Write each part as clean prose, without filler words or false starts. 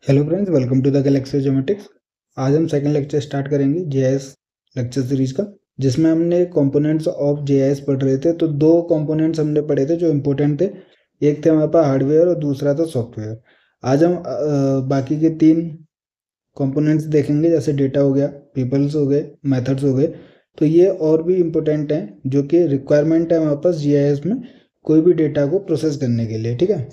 Hello friends, welcome to the galaxy geometrics. आज हम second lecture start करेंगे GIS lecture series का, जिसमें हमने कंपोनेंट्स ऑफ जीआईएस पढ़ रहे थे। तो दो कंपोनेंट्स हमने पढ़े थे जो इम्पोर्टेंट थे। एक थे हमारे पास हार्डवेयर और दूसरा था सॉफ्टवेयर। आज हम बाकी के तीन कंपोनेंट्स देखेंगे, जैसे डेटा हो गया, पीपल्स हो गए, मेथड्स हो गए। तो ये और भी इम्पोर्टेंट हैं, जो कि रिक्वायरमेंट है हमारे पास जीआईएस में कोई भी डेटा को प्रोसेस करने के लिए। ठीक है,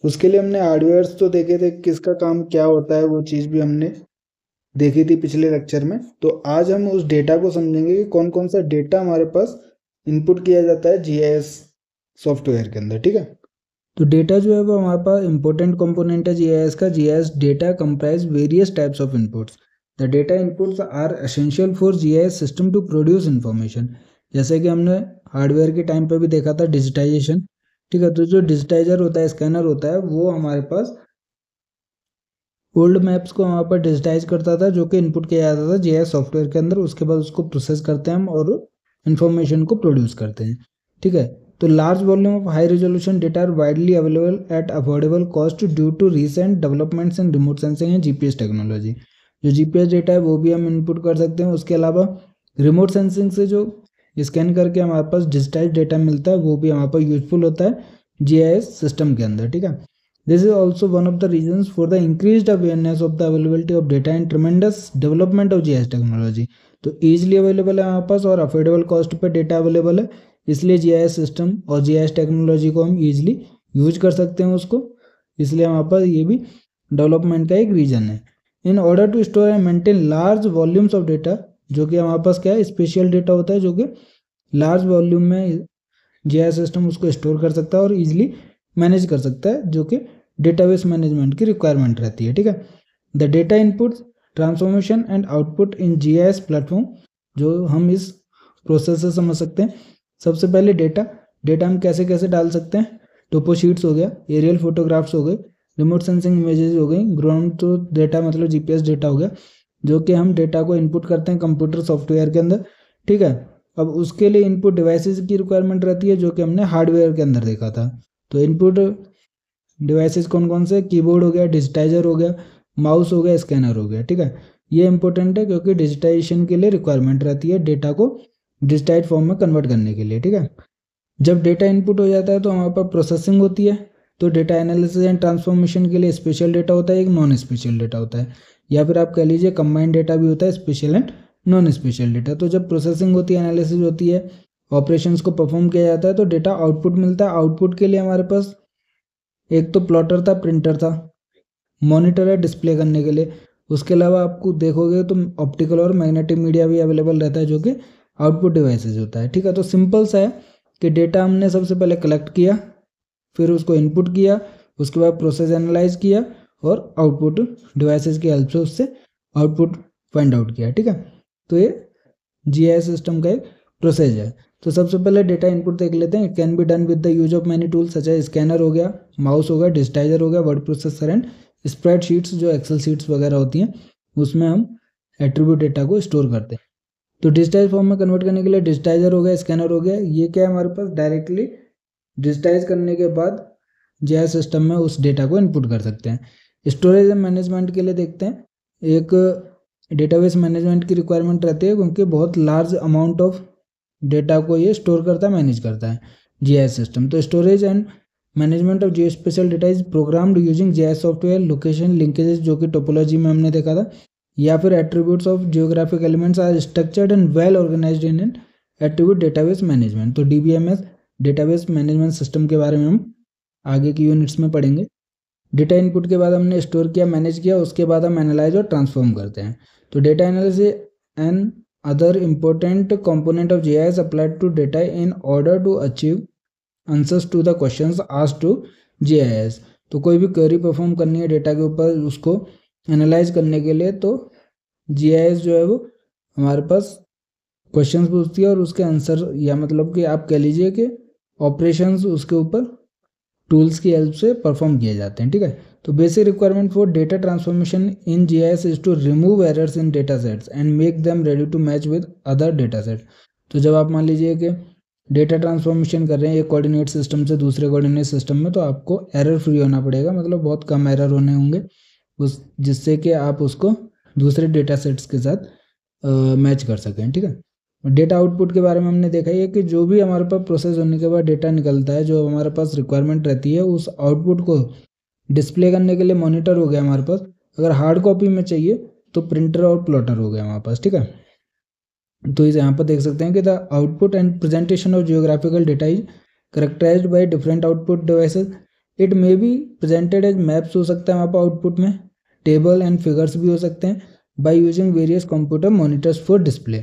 उसके लिए हमने हार्डवेयर्स तो देखे थे, किसका काम क्या होता है वो चीज़ भी हमने देखी थी पिछले लेक्चर में। तो आज हम उस डेटा को समझेंगे कि कौन कौन सा डेटा हमारे पास इनपुट किया जाता है जीआईएस सॉफ्टवेयर के अंदर। ठीक है, तो डेटा जो है वो हमारे पास इंपॉर्टेंट कंपोनेंट है जीआईएस का। GIS data comprise various types of inputs. The data inputs are essential for GIS system to produce information. जैसे कि हमने हार्डवेयर के टाइम पे भी देखा था, डिजिटाइजेशन। ठीक है, तो जो डिजिटाइजर होता है, स्कैनर होता है, वो हमारे पास ओल्ड मैप्स को वहाँ पर डिजिटाइज करता था, जो कि इनपुट किया जाता था जीआईएस सॉफ्टवेयर के अंदर। उसके बाद उसको प्रोसेस करते हैं हम और इन्फॉर्मेशन को प्रोड्यूस करते हैं। ठीक है, तो large volume of high resolution data are widely available at affordable cost due to recent developments in remote sensing and GPS technology. जो जीपीएस डेटा है वो भी हम इनपुट कर सकते हैं। उसके अलावा रिमोट सेंसिंग से जो स्कैन करके हमारे पास डिजिटाइज डेटा मिलता है, वो भी हमारे पास यूजफुल होता है जीआईएस सिस्टम के अंदर। ठीक है, this is also one of the reasons for the increased awareness of the availability of data and tremendous development of GIS technology. तो ईजिली अवेलेबल है हमारे पास और अफोर्डेबल कॉस्ट पे डेटा अवेलेबल है, इसलिए जीआईएस सिस्टम और जीआईएस टेक्नोलॉजी को हम ईजिली यूज कर सकते हैं उसको। इसलिए हमारे पास ये भी डेवलपमेंट का एक रीजन है। In order to store and maintain large volumes of data, जो कि हमारे पास क्या है, स्पेशल डेटा होता है, जो कि लार्ज वॉल्यूम में जीआईएस सिस्टम उसको स्टोर कर सकता है और इजीली मैनेज कर सकता है, जो कि डेटाबेस मैनेजमेंट की रिक्वायरमेंट रहती है। ठीक है, the data input transformation and output in GIS platform, जो हम इस प्रोसेस से समझ सकते हैं। सबसे पहले डेटा हम कैसे कैसे डाल सकते हैं। टोपो शीट्स हो गया, एरियल फोटोग्राफ्स हो गए, रिमोट सेंसिंग इमेजेस हो गई, ग्राउंड तो डेटा मतलब जीपीएस डेटा हो गया, जो कि हम डेटा को इनपुट करते हैं कंप्यूटर सॉफ्टवेयर के अंदर। ठीक है, अब उसके लिए इनपुट डिवाइसेस की रिक्वायरमेंट रहती है, जो कि हमने हार्डवेयर के अंदर देखा था। तो इनपुट डिवाइसेस कौन कौन से, कीबोर्ड हो गया, डिजिटाइजर हो गया, माउस हो गया, स्कैनर हो गया। ठीक है, ये इंपॉर्टेंट है क्योंकि डिजिटाइजेशन के लिए रिक्वायरमेंट रहती है डेटा को डिजिटाइज फॉर्म में कन्वर्ट करने के लिए। ठीक है, जब डेटा इनपुट हो जाता है तो हमारे पास प्रोसेसिंग होती है। तो डेटा एनालिसिस एंड ट्रांसफॉर्मेशन के लिए स्पेशल डेटा होता है, एक नॉन स्पेशल डेटा होता है, या फिर आप कह लीजिए कंबाइंड डेटा भी होता है, special and non spatial data. तो जब प्रोसेसिंग होती है, एनालिसिस होती है, ऑपरेशंस को परफॉर्म किया जाता है, तो डेटा आउटपुट मिलता है। आउटपुट के लिए हमारे पास एक तो प्लॉटर था, प्रिंटर था, मॉनिटर है डिस्प्ले करने के लिए। उसके अलावा आपको देखोगे तो ऑप्टिकल और मैग्नेटिक मीडिया भी अवेलेबल रहता है, जो कि आउटपुट डिवाइसेज होता है। ठीक है, तो सिंपल सा है कि डेटा हमने सबसे पहले कलेक्ट किया, फिर उसको इनपुट किया, उसके बाद प्रोसेस एनालाइज किया और आउटपुट डिवाइसेज की हेल्प से उससे आउटपुट फाइंड आउट किया। ठीक है, तो ये जीआईएस सिस्टम का एक प्रोसेस है। तो सबसे पहले डेटा इनपुट देख लेते हैं। It can be done with the use of many tools such as scanner हो गया, माउस हो गया, डिजिटाइजर हो गया, word processor and spreadsheets, जो एक्सेल शीट्स वगैरह होती हैं, उसमें हम एट्रीब्यूट डेटा को स्टोर करते हैं। तो डिजिटाइज फॉर्म में कन्वर्ट करने के लिए डिजिटाइजर हो गया, स्कैनर हो गया। ये क्या है, हमारे पास डायरेक्टली डिजिटाइज करने के बाद जीआईएस सिस्टम में उस डेटा को इनपुट कर सकते हैं। स्टोरेज एंड मैनेजमेंट के लिए देखते हैं, एक डेटाबेस मैनेजमेंट की रिक्वायरमेंट रहती है, क्योंकि बहुत लार्ज अमाउंट ऑफ डेटा को ये स्टोर करता है, मैनेज करता है जीआईएस सिस्टम। तो storage and management of geospatial data is programmed using GIS software location linkages, जो कि टोपोलॉजी में हमने देखा था, या फिर attributes of geographic elements are structured and well organised in an attribute database management. तो डीबीएमएस डेटाबेस मैनेजमेंट सिस्टम के बारे में हम आगे की यूनिट्स में पढ़ेंगे। डेटा इनपुट के बाद हमने स्टोर किया, मैनेज किया, उसके बाद हम एनालाइज और ट्रांसफॉर्म करते हैं। तो data analysis and other important component of GIS applied to data in order to achieve answers to the questions asked to GIS। तो कोई भी क्वेरी परफॉर्म करनी है डेटा के ऊपर, उसको एनालाइज करने के लिए, तो GIS जो है वो हमारे पास क्वेश्चंस पूछती है और उसके आंसर, या मतलब कि आप कह लीजिए कि ऑपरेशंस उसके ऊपर टूल्स की हेल्प से परफॉर्म किए जाते हैं। ठीक है, तो basic requirement for data transformation in GIS is to remove errors in data sets and make them ready to match with other data set. तो जब आप मान लीजिए कि डेटा ट्रांसफॉर्मेशन कर रहे हैं एक कोऑर्डिनेट सिस्टम से दूसरे कोऑर्डिनेट सिस्टम में, तो आपको एरर फ्री होना पड़ेगा, मतलब बहुत कम एरर होने होंगे, उस जिससे कि आप उसको दूसरे डेटा सेट्स के साथ मैच कर सकें। ठीक है, डेटा आउटपुट के बारे में हमने देखा ही है कि जो भी हमारे पास प्रोसेस होने के बाद डेटा निकलता है, जो हमारे पास रिक्वायरमेंट रहती है, उस आउटपुट को डिस्प्ले करने के लिए मॉनिटर हो गया हमारे पास। अगर हार्ड कॉपी में चाहिए तो प्रिंटर और प्लॉटर हो गया हमारे पास। ठीक है, तो इस यहाँ पर देख सकते हैं कि the output and presentation of geographical data is characterised by different output devices. It may be presented as maps हो सकता है वहाँ पर आउटपुट में, टेबल एंड फिगर्स भी हो सकते हैं, by using various computer monitors for display,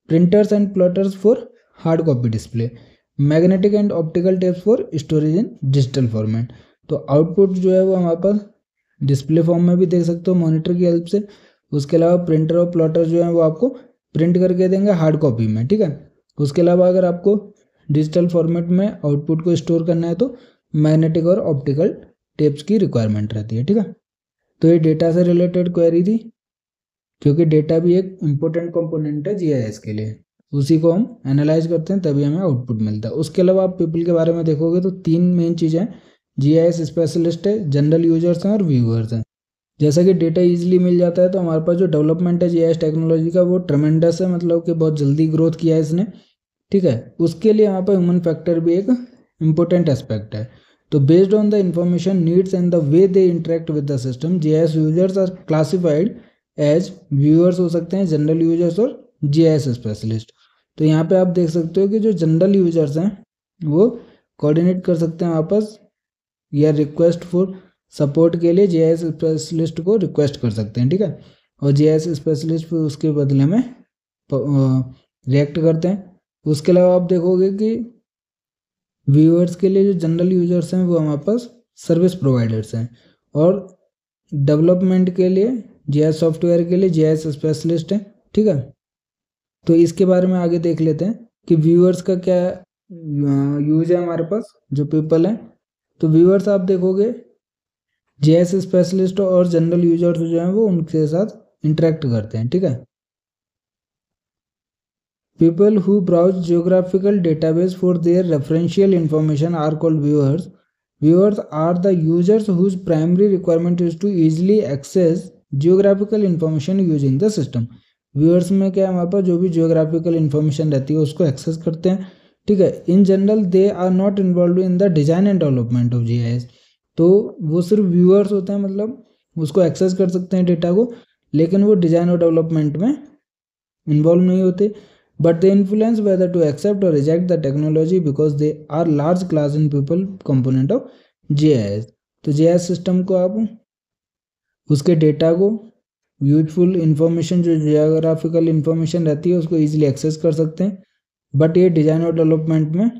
printers and plotters for hard copy display, magnetic and optical tapes for storage in digital format. तो आउटपुट जो है वो हमारे पास डिस्प्ले फॉर्म में भी देख सकते हो मॉनिटर की हेल्प से। उसके अलावा प्रिंटर और प्लॉटर जो है वो आपको प्रिंट करके देंगे हार्ड कॉपी में। ठीक है, उसके अलावा अगर आपको डिजिटल फॉर्मेट में आउटपुट को स्टोर करना है तो मैग्नेटिक और ऑप्टिकल टेप्स की रिक्वायरमेंट रहती है। ठीक है, तो ये डेटा से रिलेटेड क्वेरी थी, क्योंकि डेटा भी एक इम्पोर्टेंट कंपोनेंट है जीआईएस के लिए। उसी को हम एनालाइज करते हैं तभी हमें आउटपुट मिलता है। उसके अलावा आप पीपल के बारे में देखोगे तो 3 मेन चीज़ें हैं, जीआईएस स्पेशलिस्ट है, जनरल यूजर्स हैं और व्यूअर्स हैं। जैसा कि डेटा इजीली मिल जाता है तो हमारे पास जो डेवलपमेंट है जीआईएस टेक्नोलॉजी का वो ट्रमेंडस है, मतलब कि बहुत जल्दी ग्रोथ किया है इसने। ठीक है, उसके लिए यहाँ पर ह्यूमन फैक्टर भी एक इम्पोर्टेंट एस्पेक्ट है। तो based on the information needs and the way they interact with the system, GIS users are classified as viewers हो सकते हैं, जनरल यूजर्स और जीआईएस स्पेशलिस्ट। तो यहाँ पे आप देख सकते हो कि जो जनरल यूजर्स हैं वो कोऑर्डिनेट कर सकते हैं आपस या रिक्वेस्ट फॉर सपोर्ट के लिए जीआईएस स्पेशलिस्ट को रिक्वेस्ट कर सकते हैं। ठीक है, और जीआईएस स्पेशलिस्ट फिर उसके बदले में रिएक्ट करते हैं। उसके अलावा आप देखोगे कि व्यूअर्स के लिए जो जनरल यूजर्स हैं वो हमारे पास सर्विस प्रोवाइडर्स हैं, और डेवलपमेंट के लिए जीआईएस सॉफ्टवेयर के लिए जीआईएस स्पेशलिस्ट हैं। ठीक है, तो इसके बारे में आगे देख लेते हैं कि व्यूअर्स का क्या यूज है हमारे पास, जो पीपल हैं। तो व्यूअर्स आप देखोगे जीआईएस स्पेशलिस्ट और जनरल यूजर्स जो हैं वो उनके साथ इंटरेक्ट करते हैं। ठीक है, people who browse geographical database for their referential information are called viewers. Viewers are the users whose primary requirement is to easily access geographical information using the system. Viewers में क्या है, हमारे पास जो भी जियोग्राफिकल इंफॉर्मेशन रहती है उसको access करते हैं। ठीक है, in general they are not involve in the design and development of GIS. तो वो सिर्फ व्यूअर्स होते हैं, मतलब उसको एक्सेस कर सकते हैं डेटा को, लेकिन वो डिजाइन और डेवलपमेंट में इन्वॉल्व नहीं होते। But they influence whether to accept और reject the technology because they are large class in people component of GIS. तो जीआईएस सिस्टम को आप उसके डेटा को, यूजफुल इंफॉर्मेशन जो जियोग्राफिकल इंफॉर्मेशन रहती है उसको ईजिली एक्सेस कर सकते हैं, बट ये डिजाइन और डेवलपमेंट में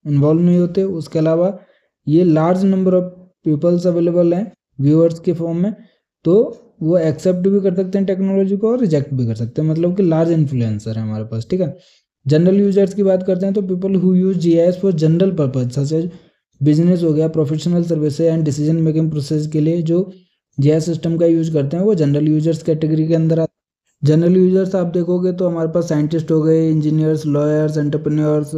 इन्वॉल्व नहीं होते। उसके अलावा ये large number of peoples available हैं व्यूअर्स के फॉर्म में, तो वो एक्सेप्ट भी कर सकते हैं टेक्नोलॉजी को और रिजेक्ट भी कर सकते हैं, मतलब कि लार्ज इन्फ्लुएंसर है हमारे पास। ठीक है, जनरल यूजर्स की बात करते हैं तो people who use GIS for general purpose such as business हो गया, professional services and decision making process के लिए जो जीआईएस सिस्टम का यूज करते हैं वो जनरल यूजर्स कैटेगरी के अंदर आते हैं। जनरल यूजर्स आप देखोगे तो हमारे पास साइंटिस्ट हो गए, engineers, lawyers, entrepreneurs,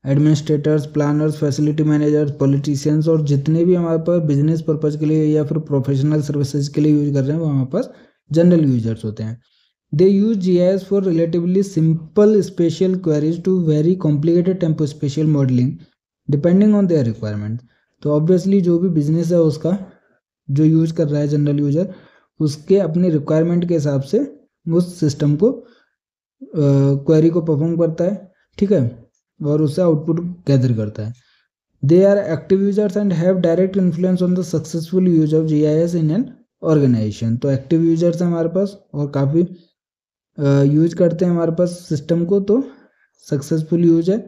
administrators, planners, facility managers, politicians, और जितने भी हमारे पास बिजनेस पर्पज के लिए या फिर प्रोफेशनल सर्विसेज के लिए यूज कर रहे हैं वो हमारे पास जनरल यूजर्स होते हैं। They use GIS for relatively simple spatial queries to very complicated tempo spatial modelling depending on their requirement. तो ऑब्वियसली जो भी बिजनेस है उसका जो यूज कर रहा है जनरल यूजर, उसके अपनी रिक्वायरमेंट के हिसाब से उस सिस्टम को क्वेरी को परफॉर्म करता है। ठीक है, और उससे आउटपुट गैदर करता है। They are active users and have direct influence on the successful use of GIS in an organisation. तो एक्टिव यूजर्स हैं हमारे पास और काफ़ी यूज करते हैं हमारे पास सिस्टम को, तो सक्सेसफुल यूज है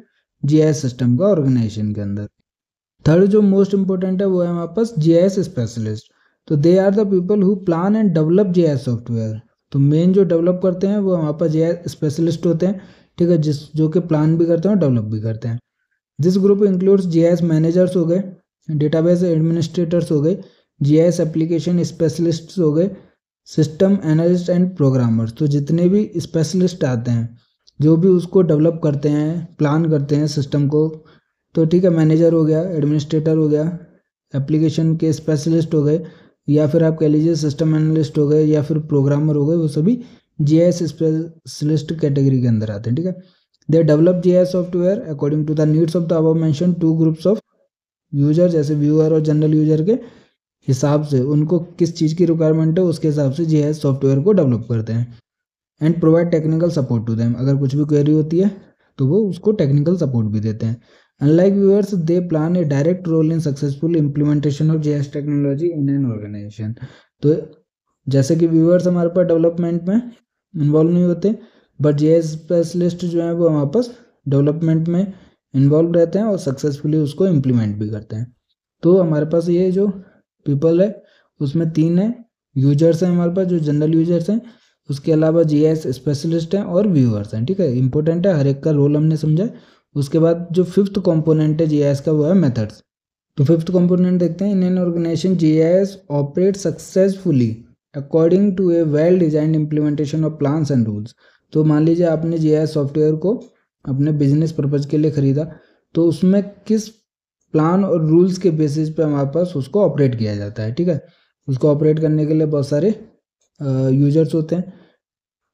जीआईएस सिस्टम का ऑर्गेनाइजेशन के अंदर। थर्ड जो मोस्ट इंपॉर्टेंट है वो है हमारे पास जीआईएस स्पेशलिस्ट। तो they are the people who plan and develop GIS software. तो मेन जो डेवलप करते हैं वो हमारे पास जीआईएस स्पेशलिस्ट होते हैं। ठीक है, जो कि प्लान भी करते हैं और डेवलप भी करते हैं। This group includes GIS managers हो गए, डेटाबेस एडमिनिस्ट्रेटर्स हो गए, जीआईएस एप्लीकेशन स्पेशलिस्ट्स हो गए, सिस्टम एनालिस्ट एंड प्रोग्रामर्स। तो जितने भी स्पेशलिस्ट आते हैं जो भी उसको डेवलप करते हैं, प्लान करते हैं सिस्टम को, तो ठीक है, मैनेजर हो गया, एडमिनिस्ट्रेटर हो गया, एप्लीकेशन के स्पेशलिस्ट हो गए, या फिर आप कह लीजिए सिस्टम एनालिस्ट हो गए या फिर प्रोग्रामर हो गए, वो सभी जीआईएस स्पेशलिस्ट कैटेगरी के अंदर आते हैं, ठीक है। They develop GIS software according to the needs of the above mention two groups of user, जैसे व्यूअर और जनरल यूजर के हिसाब से उनको किस चीज़ की रिक्वायरमेंट है उसके हिसाब से जीआईएस सॉफ्टवेयर को डेवलप करते हैं। And provide technical support to them, अगर कुछ भी क्वेरी होती है तो वो उसको टेक्निकल सपोर्ट भी देते हैं। Unlike viewers, they plan a direct role in successful implementation of GIS technology in an organisation. तो जैसे कि व्यूअर्स हमारे पास डेवलपमेंट में इन्वॉल्व नहीं होते, बट जीआईएस स्पेशलिस्ट जो है वो हमारे पास डेवलपमेंट में इन्वॉल्व रहते हैं और सक्सेसफुली उसको इम्प्लीमेंट भी करते हैं। तो हमारे पास ये जो पीपल है उसमें 3 है, यूजर्स हैं हमारे पास जो जनरल यूजर्स हैं, उसके अलावा जीआईएस स्पेशलिस्ट हैं और व्यूअर्स हैं, ठीक है। इंपॉर्टेंट है, हर एक का रोल हमने समझा। उसके बाद जो 5th कंपोनेंट है जीआईएस का वो है मेथड्स। तो 5th कंपोनेंट देखते हैं, in an organisation GIS operate successfully according to a well designed implementation of plans and rules. तो मान लीजिए आपने जीआईएस सॉफ्टवेयर को अपने बिजनेस पर्पज के लिए खरीदा, तो उसमें किस प्लान और रूल्स के बेसिस पे हमारे पास उसको ऑपरेट किया जाता है, ठीक है। उसको ऑपरेट करने के लिए बहुत सारे यूजर्स होते हैं।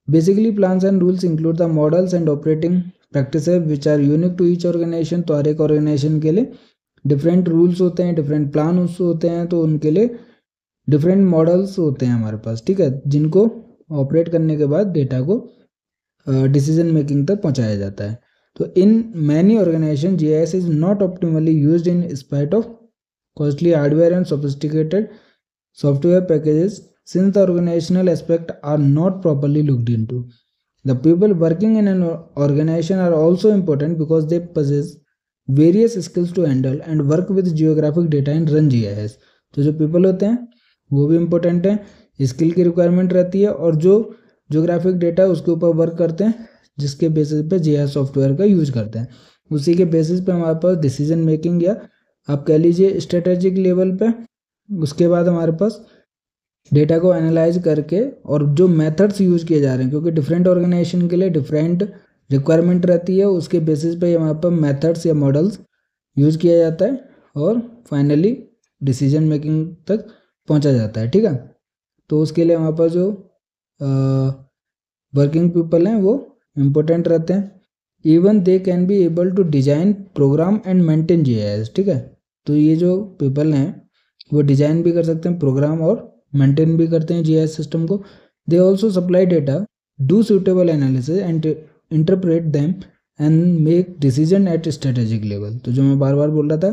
Basically plans and rules include the models and operating practices which are unique to each organisation. तो हर एक ऑर्गेनाइजेशन के लिए डिफरेंट रूल्स होते हैं, डिफरेंट प्लान होते हैं, तो उनके लिए डिफरेंट मॉडल्स होते हैं हमारे पास, ठीक है, जिनको ऑपरेट करने के बाद डेटा को डिसीजन मेकिंग तक पहुंचाया जाता है। तो in many organisation GIS is not optimally used in spite of costly hardware and sophisticated software packages, since the organizational aspect are not properly looked into. The people working in an organization are also important because they possess various skills to handle and work with geographic data and run GIS. तो जो people होते हैं वो भी important हैं, skill की requirement रहती है, और जो जोग्राफिक डेटा उसके ऊपर वर्क करते हैं, जिसके बेसिस पे जीआईएस सॉफ्टवेयर का यूज करते हैं, उसी के बेसिस पे हमारे पास डिसीजन मेकिंग या आप कह लीजिए स्ट्रेटेजिक लेवल पे, उसके बाद हमारे पास डेटा को एनालाइज करके और जो मेथड्स यूज किए जा रहे हैं, क्योंकि डिफरेंट ऑर्गेनाइजेशन के लिए डिफरेंट रिक्वायरमेंट रहती है, उसके बेसिस पे हमारे पास मेथड्स या मॉडल्स यूज किया जाता है और फाइनली डिसीजन मेकिंग तक पहुंचा जाता है, ठीक है। तो उसके लिए हमारे पास जो वर्किंग पीपल हैं वो इम्पोर्टेंट रहते हैं। Even they can be able to design, program and maintain GIS, ठीक है। तो ये जो पीपल हैं वो डिजाइन भी कर सकते हैं, प्रोग्राम और मेंटेन भी करते हैं जीआईएस सिस्टम को। They also supply data, do suitable analysis and interpret them and make decision at strategic level. तो जो मैं बार बार बोल रहा था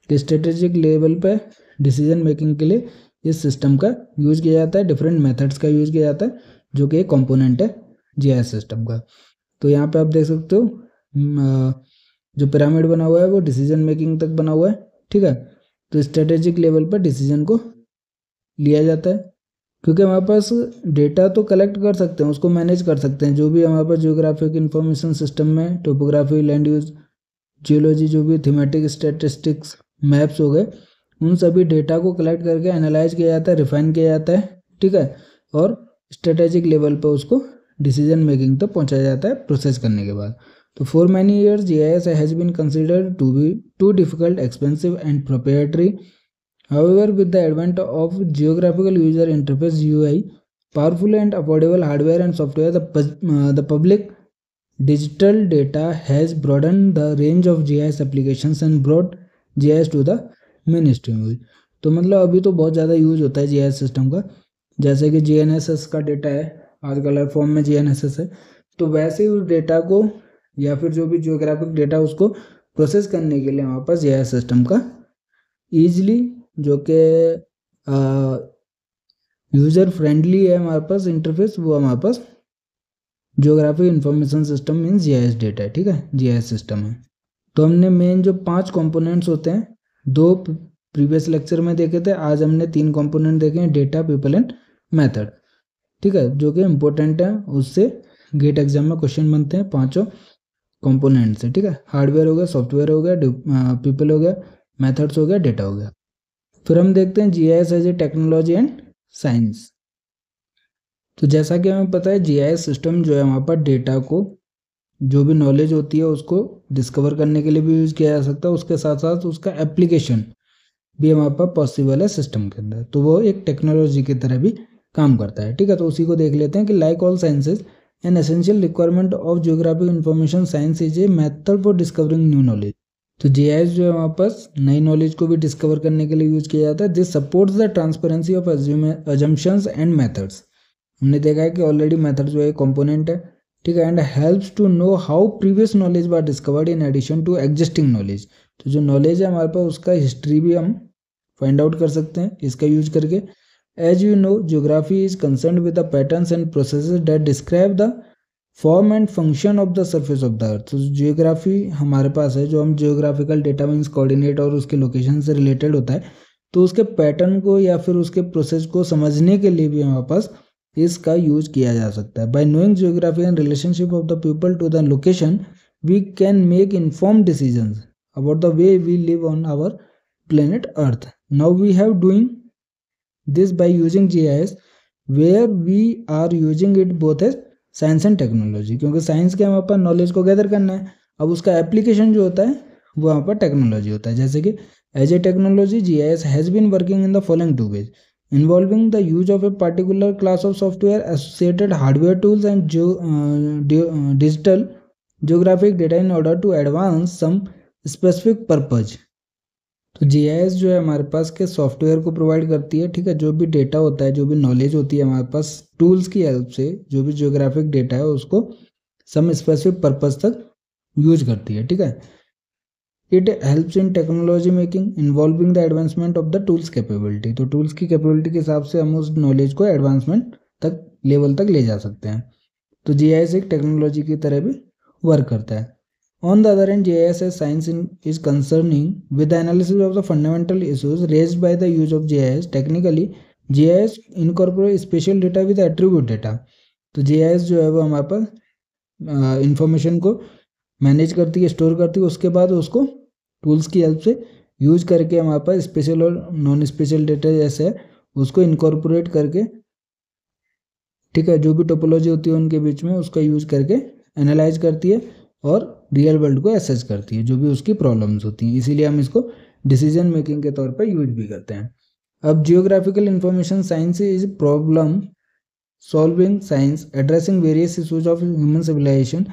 कि स्ट्रेटेजिक लेवल पे डिसीजन मेकिंग के लिए इस सिस्टम का यूज किया जाता है, डिफरेंट मेथड्स का यूज किया जाता है, जो कि एक कंपोनेंट है जीआईएस सिस्टम का। तो यहाँ पे आप देख सकते हो जो पिरामिड बना हुआ है वो डिसीजन मेकिंग तक बना हुआ है, ठीक है। तो स्ट्रेटेजिक लेवल पर डिसीजन को लिया जाता है, क्योंकि हमारे पास डेटा तो कलेक्ट कर सकते हैं, उसको मैनेज कर सकते हैं, जो भी हमारे पास जियोग्राफिक इंफॉर्मेशन सिस्टम में टोपोग्राफी, लैंड यूज, जियोलॉजी, जो भी थीमेटिक स्टैटिस्टिक्स, मैप्स हो गए, उन सभी डेटा को कलेक्ट करके एनालाइज किया जाता है, रिफाइन किया जाता है, ठीक है, और स्ट्रेटेजिक लेवल पर उसको डिसीजन मेकिंग तक पहुंचाया जाता है प्रोसेस करने के बाद। तो for many years GIS has been considered to be too difficult, expensive and proprietary. However, with the advent of geographical user interface GUI, powerful and affordable hardware and software, the public digital data has broadened the range of GIS applications and brought GIS to the mainstream use. तो मतलब अभी तो बहुत ज़्यादा use होता है GIS system का, जैसे कि GNSS का डेटा है, आजकल हर फॉर्म में GNSS है, तो वैसे ही उस डेटा को या फिर जो भी जियोग्राफिक डेटा उसको प्रोसेस करने के लिए हमारे पास GIS सिस्टम का ईजिली, जो कि यूज़र फ्रेंडली है हमारे पास इंटरफेस, वो हमारे पास geographic information system means GIS data है, ठीक है, जीआईएस सिस्टम है। तो हमने मेन जो 5 कंपोनेंट्स होते हैं, 2 प्रीवियस लेक्चर में देखे थे, आज हमने 3 कंपोनेंट देखे हैं, डेटा, पीपल एंड मेथड, ठीक है, जो कि इम्पोर्टेंट है, उससे गेट एग्जाम में क्वेश्चन बनते हैं 5 कंपोनेंट से, ठीक है। हार्डवेयर हो गया, सॉफ्टवेयर हो गया, पीपल हो गया, मेथड्स हो गया, डेटा हो गया। फिर हम देखते हैं GIS as a technology and science. तो जैसा कि हमें पता है जीआईएस सिस्टम जो है वहाँ पर डेटा को, जो भी नॉलेज होती है उसको डिस्कवर करने के लिए भी यूज़ किया जा सकता है, उसके साथ साथ उसका एप्लीकेशन भी हमारे पास पॉसिबल है सिस्टम के अंदर, तो वो एक टेक्नोलॉजी की तरह भी काम करता है। ठीक है, तो उसी को देख लेते हैं कि like all sciences an essential requirement of geographic information science is a method for discovering new knowledge. तो जीआईएस जो है हमारे पास नई नॉलेज को भी डिस्कवर करने के लिए यूज किया जाता है। This supports the transparency of assumptions and methods. हमने देखा है कि ऑलरेडी मेथड जो है कंपोनेंट है, ठीक है, and helps to know how previous knowledge was discovered in addition to existing knowledge. तो जो नॉलेज है हमारे पास उसका हिस्ट्री भी हम फाइंड आउट कर सकते हैं इसका यूज करके। As you know geography is concern with the patterns and processes that describe the form and function of the surface of the earth. तो जियोग्राफी हमारे पास है, जो हम जियोग्राफिकल डेटा मीन्स कोऑर्डिनेट और उसके लोकेशन से रिलेटेड होता है, तो उसके पैटर्न को या फिर उसके प्रोसेस को समझने के लिए भी हमारे पास इसका यूज किया जा सकता है। By knowing geography and relationship of the people to the location we can make informed decisions about the way we live on our planet Earth. Now we have doing this by using GIS, where we are using it both as science and technology, क्योंकि science के हमारे पास knowledge को gather करना है, अब उसका application जो होता है वो हमारे पास टेक्नोलॉजी होता है। जैसे कि as a technology GIS has been working in the following two ways, involving the use of a particular class of software, associated hardware tools and digital geographic data in order to advance some specific purpose. तो GIS जो है हमारे पास के software को provide करती है, ठीक है, जो भी डेटा होता है, जो भी नॉलेज होती है हमारे पास टूल्स की हेल्प से, जो भी जियोग्राफिक डेटा है उसको सम स्पेसिफिक पर्पस तक यूज करती है। ठीक है, it helps in technology making involving the advancement of the tools capability. तो टूल्स की कैपेबिलिटी के हिसाब से हम उस नॉलेज को एडवांसमेंट तक लेवल तक ले जा सकते हैं। तो जीआईएस एक टेक्नोलॉजी की तरह भी वर्क करता है। On the other hand, GIS as science is concerning with the analysis of the fundamental issues raised by the use of GIS. Technically, GIS incorporates spatial data with attribute data. तो GIS जो है वो हमारे पास information को manage करती है, store करती है, उसके बाद उसको टूल्स की हेल्प से यूज करके हमारे पास स्पेशल और नॉन स्पेशल डेटा जैसे है उसको इनकॉर्पोरेट करके, ठीक है, जो भी टोपोलॉजी होती है उनके बीच में उसका यूज करके एनालाइज करती है और रियल वर्ल्ड को एसेस करती है, जो भी उसकी प्रॉब्लम्स होती हैं। इसीलिए हम इसको डिसीजन मेकिंग के तौर पर यूज भी करते हैं। अब geographical information science is problem solving science addressing various issues of human civilisation.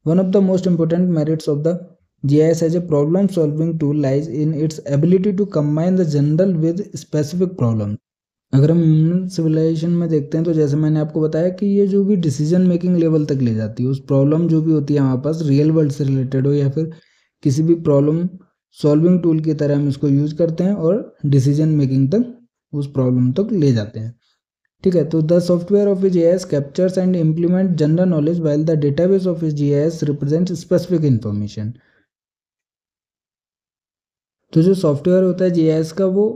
One of the most important merits of the GIS as a problem solving tool lies in its ability to combine the general with specific problem. अगर हम human civilisation में देखते हैं तो जैसे मैंने आपको बताया कि ये जो भी डिसीजन मेकिंग लेवल तक ले जाती है, उस प्रॉब्लम जो भी होती है हमारे पास रियल वर्ल्ड से रिलेटेड हो या फिर किसी भी प्रॉब्लम सॉल्विंग टूल की तरह हम इसको यूज करते हैं और डिसीजन मेकिंग तक उस प्रॉब्लम तक ले जाते हैं। ठीक है, तो the software of GIS captures and implement general knowledge while the database of GIS represent specific information. तो जो सॉफ्टवेयर होता है GIS का वो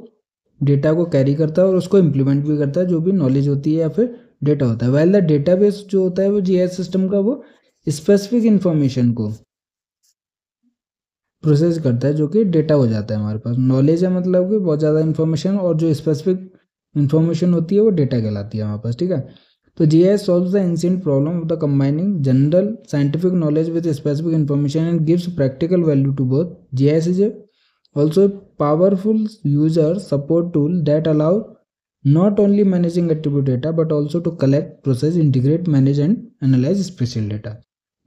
डेटा को कैरी करता है और उसको इम्प्लीमेंट भी करता है, जो भी नॉलेज होती है या फिर डेटा होता है। वाइल द डेटाबेस जो होता है वो GIS सिस्टम का वो स्पेसिफिक इंफॉर्मेशन को प्रोसेस करता है, जो कि डेटा हो जाता है हमारे पास। नॉलेज है मतलब कि बहुत ज़्यादा इन्फॉर्मेशन, और जो स्पेसिफिक इन्फॉर्मेशन होती है वो डेटा कहलाती है हमारे पास। ठीक है, तो GIS solves the ancient problem of the combining general scientific knowledge with specific information and gives practical value to both. GIS is also a powerful user support tool that allow not only managing attribute data but also to collect, process, integrate, manage and analyze spatial data।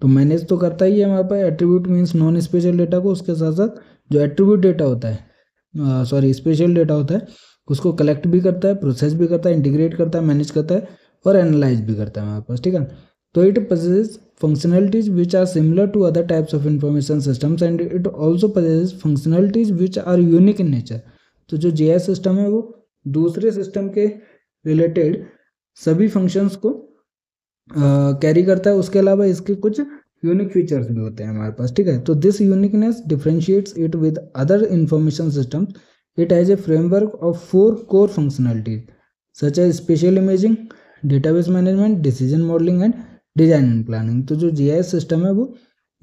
तो manage तो करता ही है हमारे पास attribute means non spatial data को, उसके साथ साथ जो एट्रीब्यूट डेटा होता है स्पेशल डेटा होता है उसको कलेक्ट भी करता है, प्रोसेस भी करता है, इंटीग्रेट करता है, मैनेज करता है और एनालाइज भी करता है हमारे पास। ठीक है, तो it possesses functionalities which are similar to other types of information systems and it also possesses functionalities which are unique in nature। तो जो GIS सिस्टम है वो दूसरे सिस्टम के रिलेटेड सभी फंक्शंस को कैरी करता है, उसके अलावा इसके कुछ यूनिक फीचर्स भी होते हैं हमारे पास। ठीक है, तो this uniqueness differentiates it with other information systems. It has a framework of 4 core functionalities such as spatial imaging, database management, decision modelling and design and planning. तो जो GIS सिस्टम है वो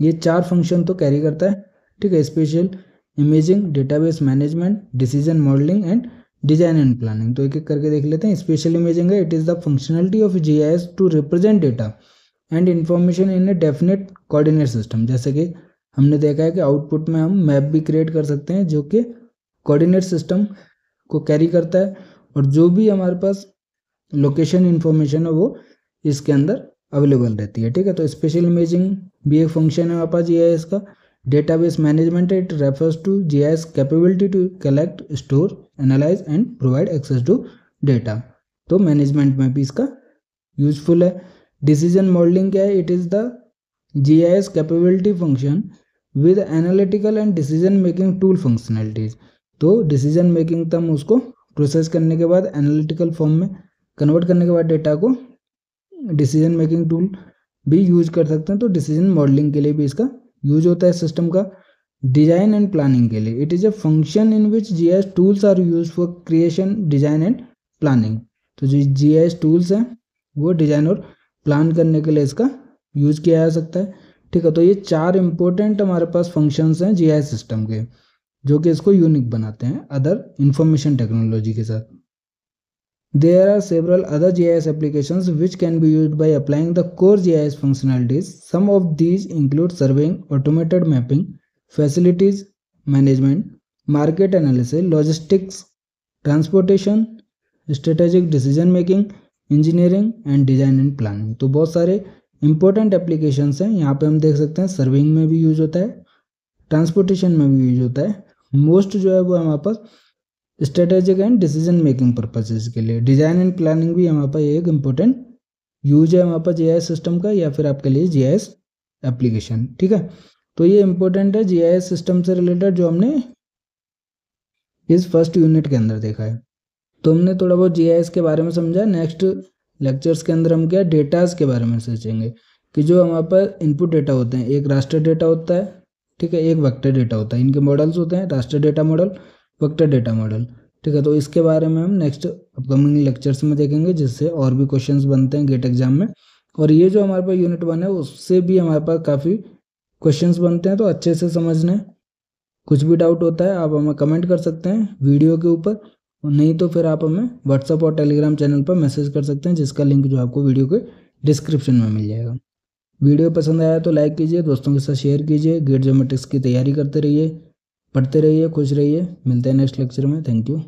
ये 4 फंक्शन तो कैरी करता है। ठीक है, spatial imaging, database management, decision modelling and design and planning. तो एक एक करके देख लेते हैं। स्पेशल इमेजिंग है, it is the functionality of GIS to represent data and information in a definite coordinate system. जैसे कि हमने देखा है कि आउटपुट में हम मैप भी क्रिएट कर सकते हैं जो कि कोऑर्डिनेट सिस्टम को कैरी करता है, और जो भी हमारे पास लोकेशन इन्फॉर्मेशन है वो इसके अंदर अवेलेबल रहती है। ठीक है, तो स्पेशल इमेजिंग भी एक फंक्शन है हमारे पास जीआईएस का। Database management, it refers to GIS capability to collect, store, analyse and provide access to data. तो मैनेजमेंट में भी इसका यूजफुल है। डिसीजन मॉडलिंग क्या है? It is the GIS capability function with analytical and decision making tool functionalities. तो decision making तक उसको प्रोसेस करने के बाद एनालिटिकल फॉर्म में कन्वर्ट करने के बाद डेटा को डिसीजन मेकिंग टूल भी यूज कर सकते हैं। तो डिसीजन मॉडलिंग के लिए भी इसका यूज होता है सिस्टम का। डिजाइन एंड प्लानिंग के लिए, it is a function in which GIS tools are use for creation, design and planning. तो जो जीआईएस टूल्स हैं वो डिजाइन और प्लान करने के लिए इसका यूज किया जा सकता है। ठीक है, तो ये 4 इंपॉर्टेंट हमारे पास फंक्शंस हैं जीआईएस सिस्टम के, जो कि इसको यूनिक बनाते हैं अदर इंफॉर्मेशन टेक्नोलॉजी के साथ। There are several other GIS applications which can be used by applying the core GIS functionalities. Some of these include surveying, automated mapping, facilities management, market analysis, logistics, transportation, strategic decision making, engineering and design and planning. तो बहुत सारे important applications हैं। यहाँ पे हम देख सकते हैं सर्विंग में भी यूज होता है, ट्रांसपोर्टेशन में भी यूज होता है। मोस्ट जो है वो हमारे पास strategic and decision making purposes के लिए। डिजाइन एंड प्लानिंग भी हमारे पास एक इम्पोर्टेंट यूज है हमारे पास जीआईएस सिस्टम का, या फिर आपके लिए जीआईएस एप्लीकेशन। ठीक है, तो ये इंपॉर्टेंट है जीआईएस सिस्टम से रिलेटेड जो हमने इस फर्स्ट यूनिट के अंदर देखा है। तो हमने थोड़ा बहुत जीआईएस के बारे में समझा। नेक्स्ट लेक्चर्स के अंदर हम क्या डेटाज के बारे में सोचेंगे कि जो हमारे पास इनपुट डेटा होते हैं, एक रास्टर डेटा होता है, ठीक है, एक वेक्टर डेटा होता है। इनके मॉडल्स होते हैं raster data model, vector data model. ठीक है, तो इसके बारे में हम नेक्स्ट अपकमिंग लेक्चर्स में देखेंगे, जिससे और भी क्वेश्चंस बनते हैं गेट एग्जाम में। और ये जो हमारे पास यूनिट 1 है उससे भी हमारे पास काफ़ी क्वेश्चंस बनते हैं, तो अच्छे से समझना। कुछ भी डाउट होता है आप हमें कमेंट कर सकते हैं वीडियो के ऊपर, और नहीं तो फिर आप हमें व्हाट्सअप और टेलीग्राम चैनल पर मैसेज कर सकते हैं, जिसका लिंक जो आपको वीडियो के डिस्क्रिप्शन में मिल जाएगा। वीडियो पसंद आया तो लाइक कीजिए, दोस्तों के साथ शेयर कीजिए। गेट ज्योमेट्रिक्स की तैयारी करते रहिए, पढ़ते रहिए, खुश रहिए। मिलते हैं नेक्स्ट लेक्चर में। Thank you.